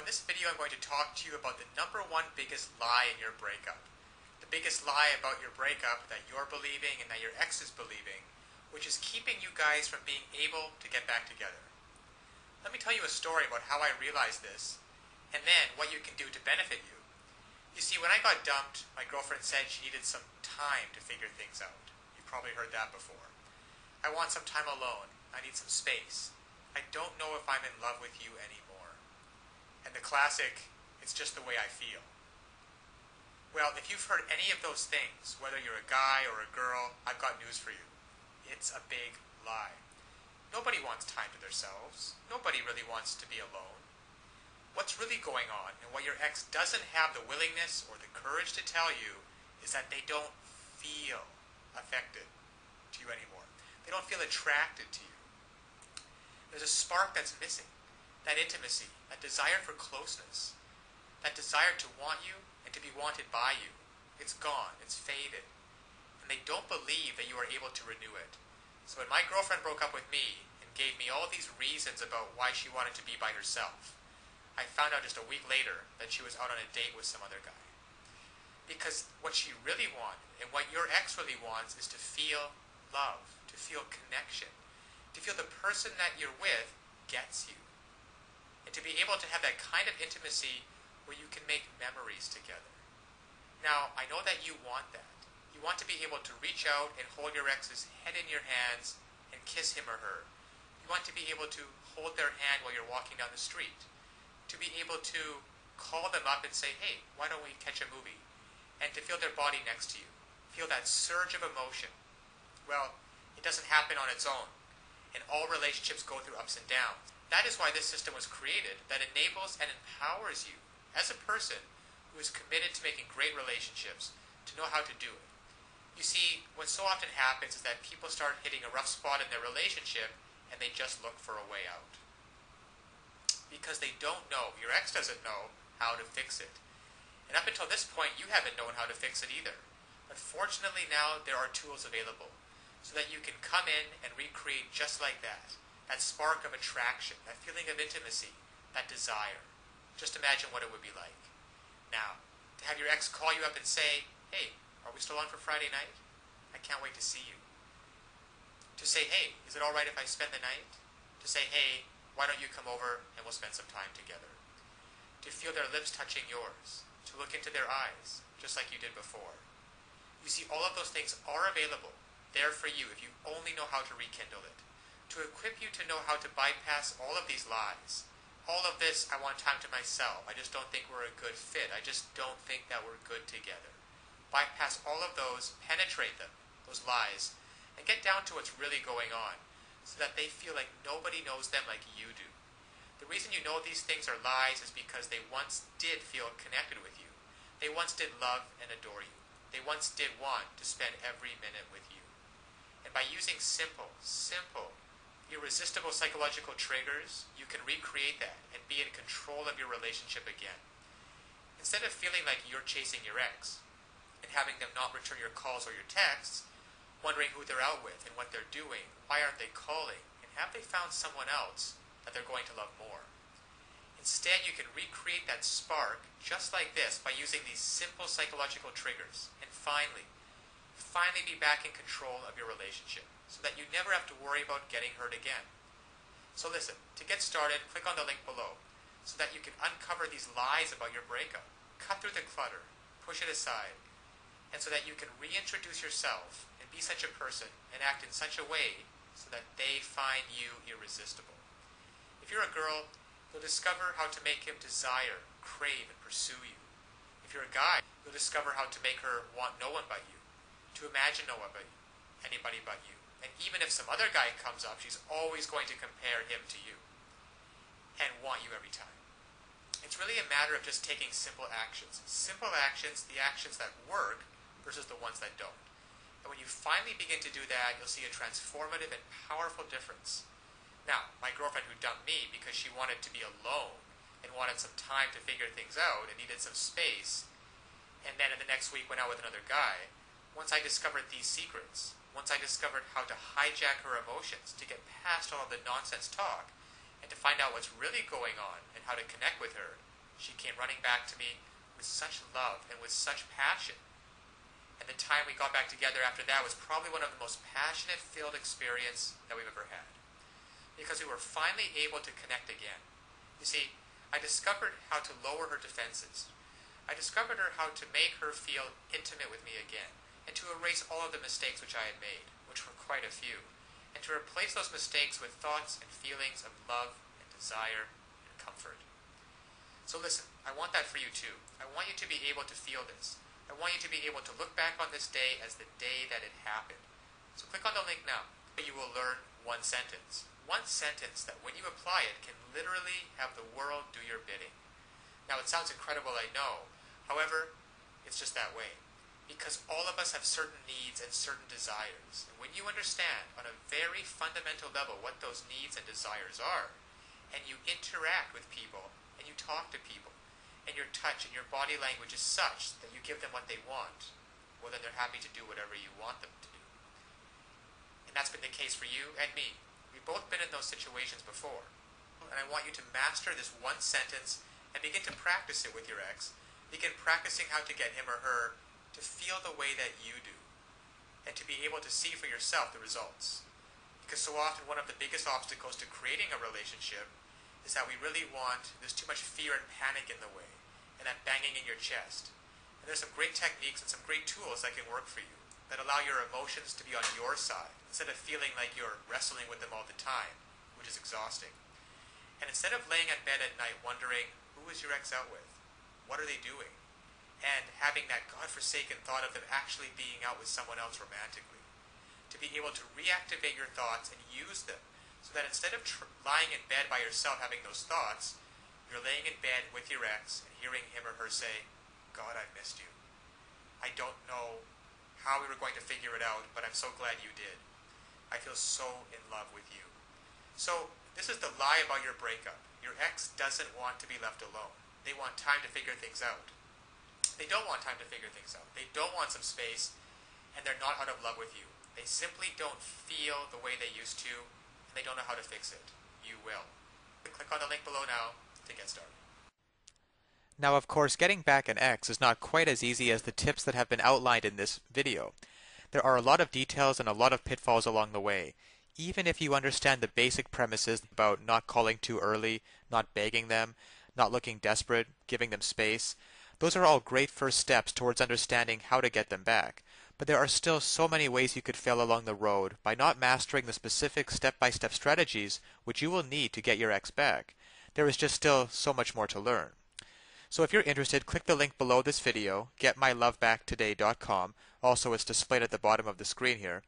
in this video I'm going to talk to you about the number one biggest lie in your breakup. The biggest lie about your breakup that you're believing and that your ex is believing, which is keeping you guys from being able to get back together. Let me tell you a story about how I realized this, and then what you can do to benefit you. You see, when I got dumped, my girlfriend said she needed some time to figure things out. You've probably heard that before. I want some time alone. I need some space. I don't know if I'm in love with you anymore. And the classic, it's just the way I feel. Well, if you've heard any of those things, whether you're a guy or a girl, I've got news for you. It's a big lie. Nobody wants time to themselves. Nobody really wants to be alone. What's really going on, and what your ex doesn't have the willingness or the courage to tell you, is that they don't feel affected to you anymore. They don't feel attracted to you. There's a spark that's missing. That intimacy, that desire for closeness, that desire to want you and to be wanted by you. It's gone. It's faded. And they don't believe that you are able to renew it. So when my girlfriend broke up with me and gave me all these reasons about why she wanted to be by herself, I found out just a week later that she was out on a date with some other guy. Because what she really wanted, and what your ex really wants, is to feel love, to feel connection, to feel the person that you're with gets you. And to be able to have that kind of intimacy where you can make memories together. Now, I know that you want that. You want to be able to reach out and hold your ex's head in your hands and kiss him or her. You want to be able to hold their hand while you're walking down the street. To be able to call them up and say, hey, why don't we catch a movie? And to feel their body next to you. Feel that surge of emotion. Well, it doesn't happen on its own. And all relationships go through ups and downs. That is why this system was created, that enables and empowers you as a person who is committed to making great relationships to know how to do it. You see, what so often happens is that people start hitting a rough spot in their relationship and they just look for a way out. Because they don't know, your ex doesn't know how to fix it. And up until this point, you haven't known how to fix it either. But fortunately now there are tools available so that you can come in and recreate just like that. That spark of attraction, that feeling of intimacy, that desire. Just imagine what it would be like. Now, to have your ex call you up and say, hey, are we still on for Friday night? I can't wait to see you. To say, hey, is it all right if I spend the night? To say, hey, why don't you come over and we'll spend some time together? To feel their lips touching yours. To look into their eyes, just like you did before. You see, all of those things are available, there for you if you only know how to rekindle it. To equip you to know how to bypass all of these lies. All of this, I want time to myself. I just don't think we're a good fit. I just don't think that we're good together. Bypass all of those, penetrate them, those lies, and get down to what's really going on so that they feel like nobody knows them like you do. The reason you know these things are lies is because they once did feel connected with you. They once did love and adore you. They once did want to spend every minute with you. And by using simple, irresistible psychological triggers, you can recreate that and be in control of your relationship again. Instead of feeling like you're chasing your ex and having them not return your calls or your texts, wondering who they're out with and what they're doing, why aren't they calling, and have they found someone else that they're going to love more. Instead, you can recreate that spark just like this by using these simple psychological triggers and finally be back in control of your relationship so that you never have to worry about getting hurt again. So listen, to get started, click on the link below so that you can uncover these lies about your breakup, cut through the clutter, push it aside, and so that you can reintroduce yourself and be such a person and act in such a way so that they find you irresistible. If you're a girl, you'll discover how to make him desire, crave, and pursue you. If you're a guy, you'll discover how to make her want no one but you, to imagine no one but you, anybody but you. And even if some other guy comes up, she's always going to compare him to you and want you every time. It's really a matter of just taking simple actions. Simple actions, the actions that work versus the ones that don't. And when you finally begin to do that, you'll see a transformative and powerful difference. Now, my girlfriend who dumped me because she wanted to be alone and wanted some time to figure things out and needed some space, and then in the next week went out with another guy, once I discovered these secrets, once I discovered how to hijack her emotions, to get past all of the nonsense talk, and to find out what's really going on and how to connect with her, She came running back to me with such love and with such passion. And the time we got back together after that was probably one of the most passionate filled experience that we've ever had. Because we were finally able to connect again. You see, I discovered how to lower her defenses. I discovered how to make her feel intimate with me again, and to erase all of the mistakes which I had made, which were quite a few, and to replace those mistakes with thoughts and feelings of love and desire and comfort. So listen, I want that for you too. I want you to be able to feel this. I want you to be able to look back on this day as the day that it happened. So click on the link now. You will learn one sentence. One sentence that when you apply it can literally have the world do your bidding. Now it sounds incredible, I know. However, it's just that way. Because all of us have certain needs and certain desires. And when you understand on a very fundamental level what those needs and desires are, and you interact with people, and you talk to people, and your touch and your body language is such that you give them what they want, well then they're happy to do whatever you want them to do. And that's been the case for you and me. We've both been in those situations before. And I want you to master this one sentence and begin to practice it with your ex. Begin practicing how to get him or her to feel the way that you do, and to be able to see for yourself the results. Because so often one of the biggest obstacles to creating a relationship is that there's too much fear and panic in the way, and that banging in your chest. And there's some great techniques and some great tools that can work for you, that allow your emotions to be on your side, instead of feeling like you're wrestling with them all the time, which is exhausting. And instead of laying in bed at night wondering, who is your ex out with? What are they doing? And having that godforsaken thought of them actually being out with someone else romantically. To be able to reactivate your thoughts and use them, so that instead of lying in bed by yourself having those thoughts, you're laying in bed with your ex and hearing him or her say, God, I missed you. I don't know how we were going to figure it out, but I'm so glad you did. I feel so in love with you. So this is the lie about your breakup. Your ex doesn't want to be left alone. They want time to figure things out. They don't want time to figure things out. They don't want some space, and they're not out of love with you. They simply don't feel the way they used to, and they don't know how to fix it. You will. Click on the link below now to get started. Now, of course, getting back an ex is not quite as easy as the tips that have been outlined in this video. There are a lot of details and a lot of pitfalls along the way. Even if you understand the basic premises about not calling too early, not begging them, not looking desperate, giving them space, those are all great first steps towards understanding how to get them back. But there are still so many ways you could fail along the road by not mastering the specific step-by-step strategies which you will need to get your ex back. There is just still so much more to learn. So if you're interested, click the link below this video, getmylovebacktoday.com. Also, it's displayed at the bottom of the screen here.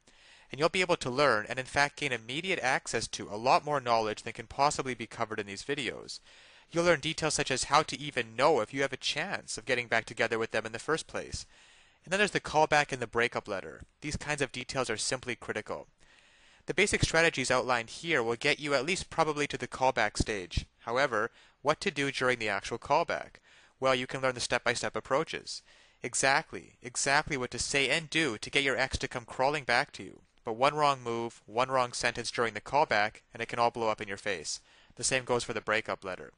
And you'll be able to learn and in fact gain immediate access to a lot more knowledge than can possibly be covered in these videos. You'll learn details such as how to even know if you have a chance of getting back together with them in the first place. And then there's the callback and the breakup letter. These kinds of details are simply critical. The basic strategies outlined here will get you at least probably to the callback stage. However, what to do during the actual callback? Well, you can learn the step-by-step approaches. Exactly what to say and do to get your ex to come crawling back to you. But one wrong move, one wrong sentence during the callback, and it can all blow up in your face. The same goes for the breakup letter.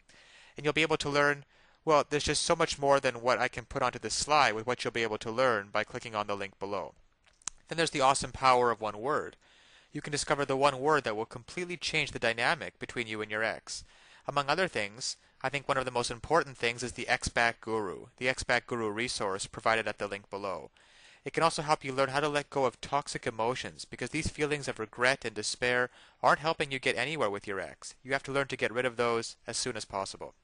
And you'll be able to learn, well, there's just so much more than what I can put onto this slide with what you'll be able to learn by clicking on the link below. Then there's the awesome power of one word. You can discover the one word that will completely change the dynamic between you and your ex. Among other things, I think one of the most important things is the Ex-Back Guru, the Ex-Back Guru resource provided at the link below. It can also help you learn how to let go of toxic emotions, because these feelings of regret and despair aren't helping you get anywhere with your ex. You have to learn to get rid of those as soon as possible.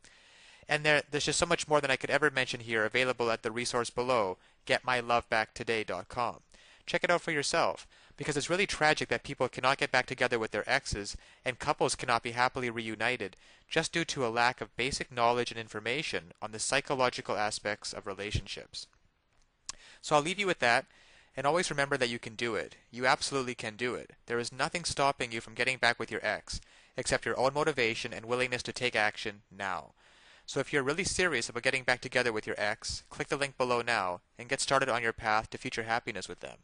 And there's just so much more than I could ever mention here available at the resource below, getmylovebacktoday.com. Check it out for yourself, because it's really tragic that people cannot get back together with their exes, and couples cannot be happily reunited, just due to a lack of basic knowledge and information on the psychological aspects of relationships. So I'll leave you with that, and always remember that you can do it. You absolutely can do it. There is nothing stopping you from getting back with your ex, except your own motivation and willingness to take action now. So if you're really serious about getting back together with your ex, click the link below now and get started on your path to future happiness with them.